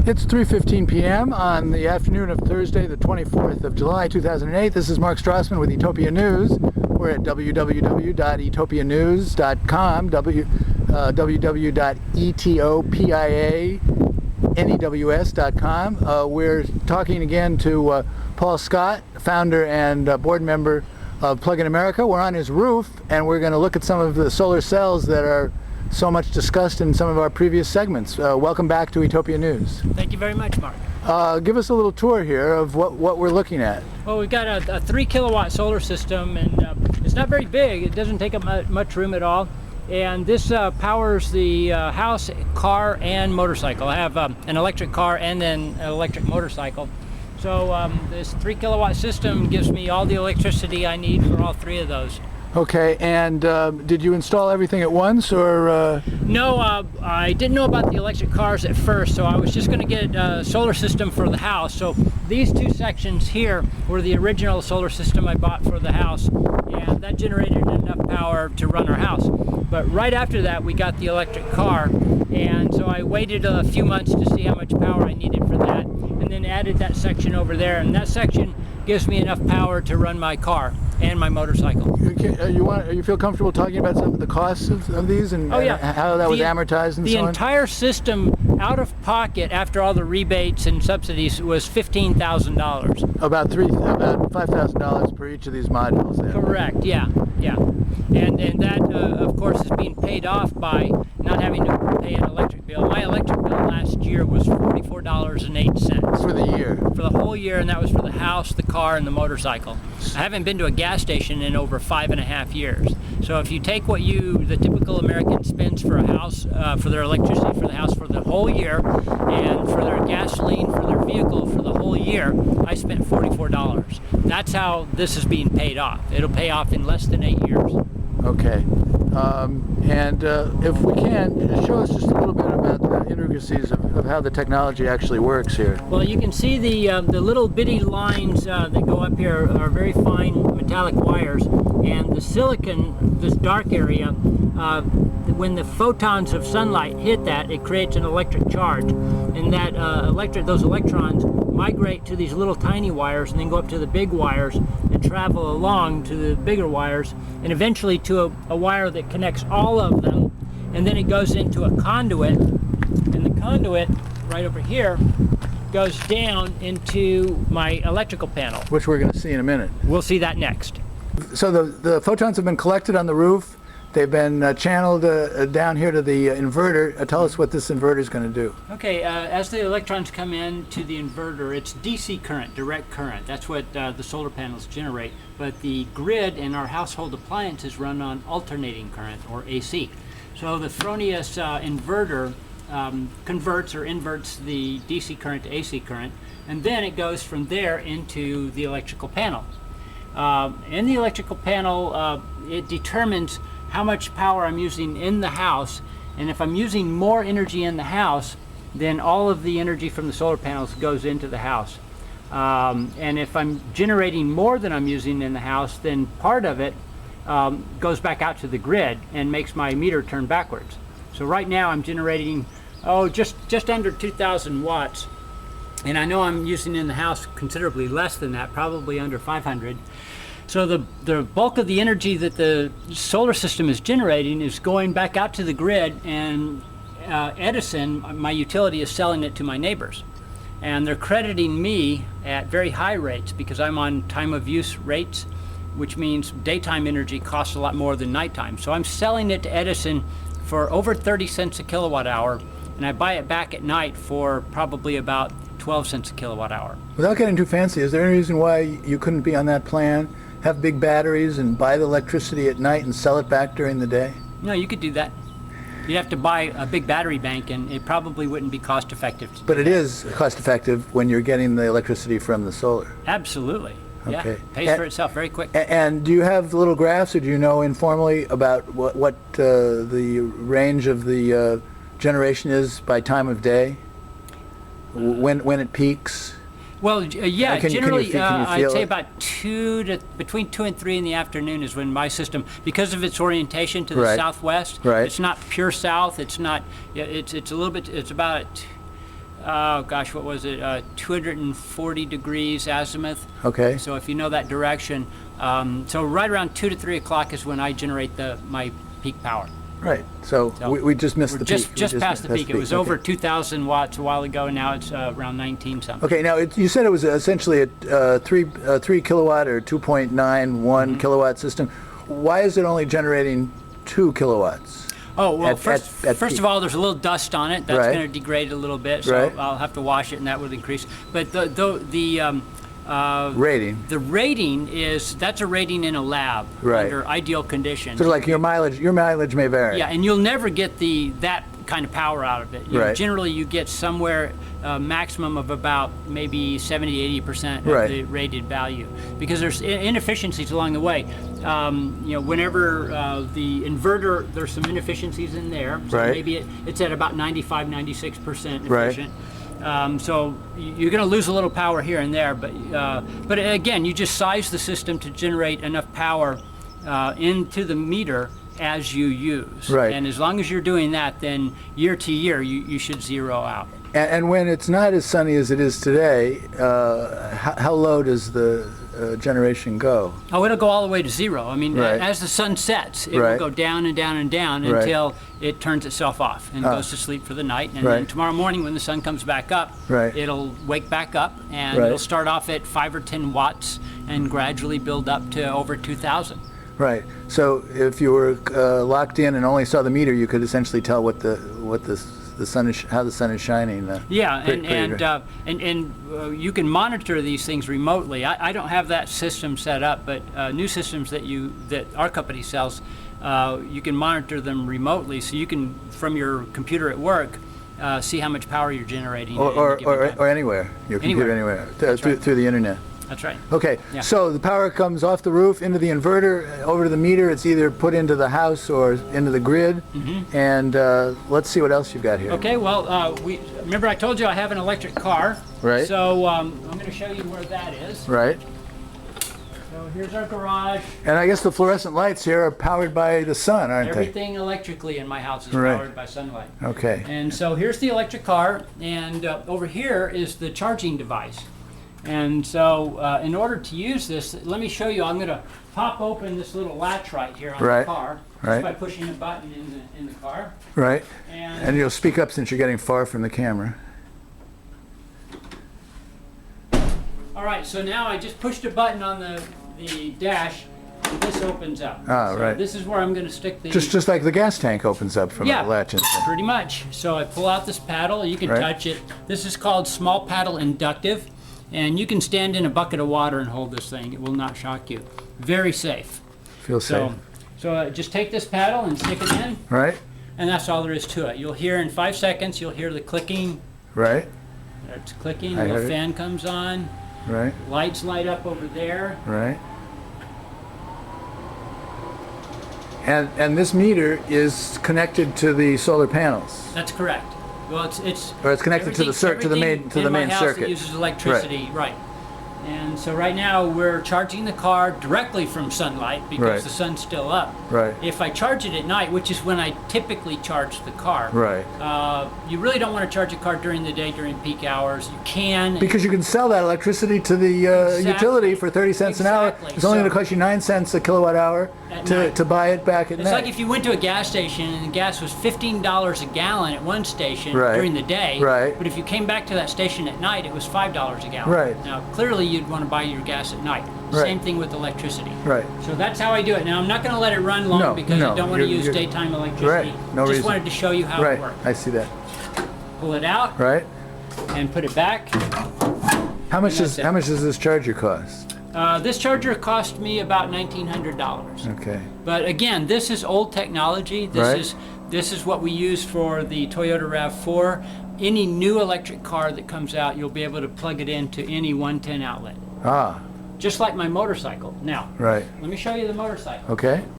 It's 3:15 p.m. on the afternoon of Thursday, the 24th of July, 2008. This is Mark Strassman with Utopia News. We're at www.etopianews.com, www.etopianews.com. We're talking again to Paul Scott, founder and board member of Plug in America. We're on his roof, and we're going to look at some of the solar cells that are so much discussed in some of our previous segments. Welcome back to Utopia News. Thank you very much, Mark. Give us a little tour here of what we're looking at. Well, we've got a 3 kilowatt solar system, and it's not very big. It doesn't take up much room at all. And this powers the house, car, and motorcycle. I have an electric car and then an electric motorcycle. So this 3 kilowatt system gives me all the electricity I need for all 3 of those. Okay, and did you install everything at once, or? No, I didn't know about the electric cars at first, so I was just going to get a solar system for the house. So these 2 sections here were the original solar system I bought for the house, and that generated enough power to run our house. But right after that, we got the electric car, and so I waited a few months to see how much power I needed for that, and then added that section over there, and that section gives me enough power to run my car and my motorcycle. You feel comfortable talking about some of the costs of these and, and how that was amortized and so on? The entire system, out of pocket, after all the rebates and subsidies, was $15,000. About $5,000 per each of these modules. Then. Correct. Yeah. And that, of course, is being paid off by not having to pay an electric bill. My electric bill last year was $44.08. For the year? For the whole year, and that was for the house, the car, and the motorcycle. I haven't been to a gas station in over 5.5 years. So if you take what the typical American spends for a house, for their electricity for the house for the whole year, and for their gasoline for their vehicle for the whole year, I spent $44. That's how this is being paid off. It'll pay off in less than 8 years. Okay. And if we can, show us just a little bit about the intricacies of how the technology actually works here. Well, you can see the little bitty lines that go up here are very fine metallic wires, and the silicon, this dark area, when the photons of sunlight hit that, it creates an electric charge, and that those electrons migrate to these little tiny wires and then go up to the big wires and travel along to the bigger wires and eventually to a wire that connects all of them, and then it goes into a conduit, and the conduit right over here goes down into my electrical panel, which we're going to see in a minute. We'll see that next. So the photons have been collected on the roof. They've been channeled down here to the inverter. Tell us what this inverter is going to do. Okay, as the electrons come in to the inverter, it's DC current, direct current. That's what the solar panels generate. But the grid in our household appliances run on alternating current, or AC. So the Fronius inverter converts or inverts the DC current to AC current, and then it goes from there into the electrical panel. In the electrical panel, it determines how much power I'm using in the house, and if I'm using more energy in the house, then all of the energy from the solar panels goes into the house. And if I'm generating more than I'm using in the house, then part of it goes back out to the grid and makes my meter turn backwards. So right now I'm generating just under 2,000 watts, and I know I'm using in the house considerably less than that, probably under 500. So the bulk of the energy that the solar system is generating is going back out to the grid, and Edison, my utility, is selling it to my neighbors. And they're crediting me at very high rates because I'm on time of use rates, which means daytime energy costs a lot more than nighttime. So I'm selling it to Edison for over 30 cents a kilowatt hour, and I buy it back at night for probably about 12 cents a kilowatt hour. Without getting too fancy, is there any reason why you couldn't be on that plan? Have big batteries and buy the electricity at night and sell it back during the day? No, you could do that. You'd have to buy a big battery bank, and it probably wouldn't be cost effective. But it is cost effective when you're getting the electricity from the solar. Absolutely. Okay. Yeah, pays for itself very quick. And do you have little graphs, or do you know informally about what the range of the generation is by time of day? When it peaks? Well, yeah, generally I'd say it? about between 2 and 3 in the afternoon is when my system, because of its orientation to the southwest, it's not pure south. It's not. It's a little bit. It's about oh gosh, what was it? 240 degrees azimuth. Okay. So if you know that direction, so right around 2 to 3 o'clock is when I generate my peak power. Right. So, So we just missed We're the just peak. just past the peak. It was Okay. over 2,000 watts a while ago. Now it's around 19 something. Okay. Now you said it was essentially a 3 kilowatt or 2.91 kilowatt system. Why is it only generating 2 kilowatts? Oh, well, At first peak. of all, there's a little dust on it. That's Right. going to degrade a little bit, so Right. I'll have to wash it, and that would increase. But the Rating. rating that's a rating in a lab Right. under ideal conditions. Sort of like your mileage may vary. Yeah, and you'll never get that kind of power out of it. Right. Generally, you get somewhere maximum of about maybe 70, 80% of Right. the rated value, because there's inefficiencies along the way. Whenever the inverter, there's some inefficiencies in there. So Right. maybe it's at about 95, 96% Right. efficient. So you're going to lose a little power here and there, but again, you just size the system to generate enough power into the meter as you use. Right. And as long as you're doing that, then year to year, you should zero out. And when it's not as sunny as it is today, how low does the generation go? Oh, it'll go all the way to zero. I mean, Right. as the sun sets, it Right. will go down and down and down Right. until it turns itself off and goes to sleep for the night. And then Right. tomorrow morning, when the sun comes back up, Right. it'll wake back up, and Right. it'll start off at 5 or 10 watts and gradually build up to over 2,000. Right. So if you were locked in and only saw the meter, you could essentially tell what the sun is, how the sun is shining. Yeah, pretty great. and you can monitor these things remotely. I don't have that system set up, but new systems that our company sells, you can monitor them remotely, so you can, from your computer at work, see how much power you're generating. at any given time. Or anywhere, your computer anywhere, through the internet. That's right. Okay, Yeah. so the power comes off the roof into the inverter, over to the meter. It's either put into the house or into the grid. And let's see what else you've got here. Okay, well, remember I told you I have an electric car. Right. So I'm going to show you where that is. Right. So here's our garage. And I guess the fluorescent lights here are powered by the sun, aren't Everything electrically in my house is Right. powered by sunlight. they? Okay. And so here's the electric car, and over here is the charging device. And so in order to use this, let me show you. I'm going to pop open this little latch right here on Right. the car, Right. just by pushing a button in the car. Right. And, And you'll speak up since you're getting far from the camera. all right, so now I just pushed a button on the dash, and this opens up. Ah, So right. This is where I'm going to stick the... Just like the gas tank opens up from Yeah, the latch. pretty much. So I pull out this paddle, you can Right. touch it. This is called small paddle inductive, and you can stand in a bucket of water and hold this thing. It will not shock you. Very safe. Feel safe. So just take this paddle and stick it in, Right. and that's all there is to it. You'll hear in 5 seconds, you'll hear the clicking. Right. It's clicking, I the heard it. fan comes on, Right. lights light up over there. Right. And this meter is connected to the solar panels. That's correct. Well, it's Or it's connected to the everything to the in my main house circuit. that uses electricity, right? And so right now we're charging the car directly from sunlight because Right. the sun's still up. Right. If I charge it at night, which is when I typically charge the car, Right. you really don't want to charge a car during the day during peak hours. You can. Because you can sell that electricity to the Exactly. utility for 30 cents an hour. Exactly. It's only So- going to cost you 9 cents a kilowatt hour At to night. buy it back at It's night. like if you went to a gas station and the gas was $15 a gallon at one station Right. during the day, Right. but if you came back to that station at night, it was $5 a gallon. Right. Now, clearly you'd want to buy your gas at night. Right. Same thing with electricity. Right. So that's how I do it. Now, I'm not going to let it run long No, because no, I don't want to you're- use you're- daytime electricity. Right. No Just reason. wanted to show you how Right. it works. I see that. Pull it out Right. and put it back. How much that's it. does this charger cost? This charger cost me about $1,900. Okay. But again, this is old technology. Right. This is what we use for the Toyota RAV4. Any new electric car that comes out, you'll be able to plug it into any 110 outlet. Ah. Just like my motorcycle. Now, Right. let me show you the motorcycle. Okay.